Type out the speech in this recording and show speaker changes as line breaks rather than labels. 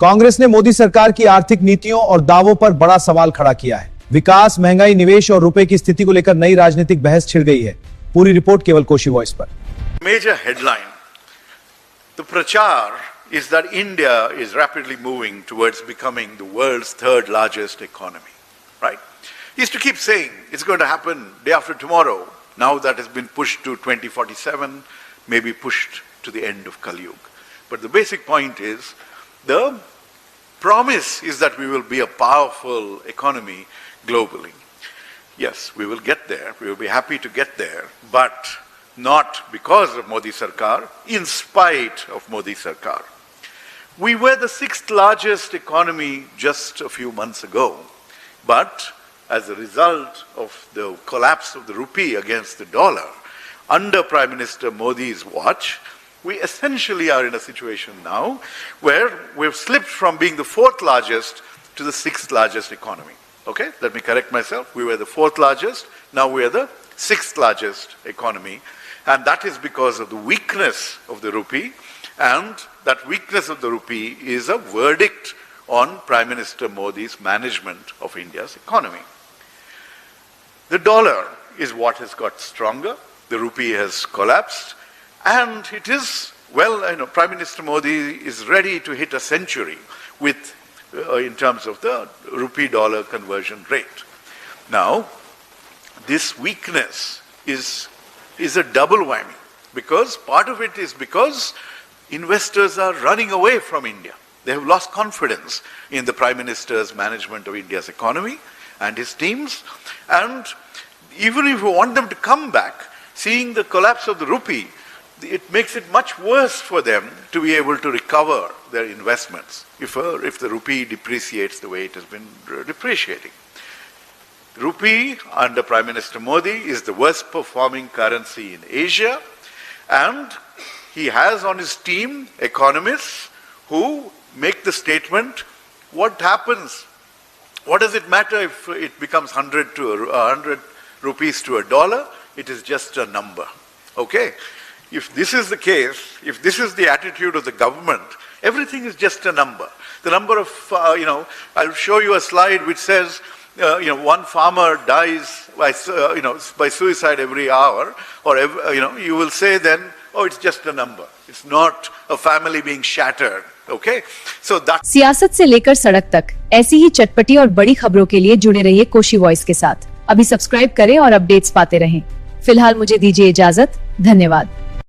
कांग्रेस ने मोदी सरकार की आर्थिक नीतियों और दावों पर बड़ा सवाल खड़ा किया है। विकास, महंगाई, निवेश और रुपए की स्थिति को लेकर नई राजनीतिक बहस छिड़ गई है। पूरी रिपोर्ट केवल कोशी वॉइस पर।
Major headline: the prachar is that India is rapidly moving towards becoming the world's third largest economy. Right? He used to keep saying it's going to happen day after tomorrow. Now that has been pushed to 2047, maybe pushed to the end of Kali Yuga. But the basic point is, the promise is that we will be a powerful economy globally. Yes, we will get there. We will be happy to get there, but not because of Modi Sarkar, in spite of Modi Sarkar. We were the sixth largest economy just a few months ago, but as a result of the collapse of the rupee against the dollar, under Prime Minister Modi's watch, we essentially are in a situation now where we've slipped from being the fourth largest to the sixth largest economy. Okay, let me correct myself. We were the fourth largest, now we are the sixth largest economy. And that is because of the weakness of the rupee, and that weakness of the rupee is a verdict on Prime Minister Modi's management of India's economy. The dollar is what has got stronger, the rupee has collapsed, and it is, well, Prime Minister Modi is ready to hit a century with, in terms of the rupee-dollar conversion rate. Now, this weakness is a double whammy, because part of it is because investors are running away from India. They have lost confidence in the Prime Minister's management of India's economy and his teams. And even if we want them to come back, seeing the collapse of the rupee, it makes it much worse for them to be able to recover their investments if the rupee depreciates the way it has been depreciating. Rupee under Prime Minister Modi is the worst performing currency in Asia, and he has on his team economists who make the statement, what happens? What does it matter if it becomes 100 rupees to a dollar? It is just a number. Okay? If this is the case, if this is the attitude of the government, everything is just a number. The number of, I'll show you a slide which says, one farmer dies by suicide every hour, or you will say then, oh, it's just a number. It's not a family being shattered. Okay, so that.
सियासत से लेकर सड़क तक ऐसी ही चटपटी और बड़ी खबरों के लिए जुड़े रहिए कोशी वॉइस के साथ। अभी सब्सक्राइब करें और अपडेट्स पाते रहें। फिलहाल मुझे दीजिए इजाजत। धन्यवाद।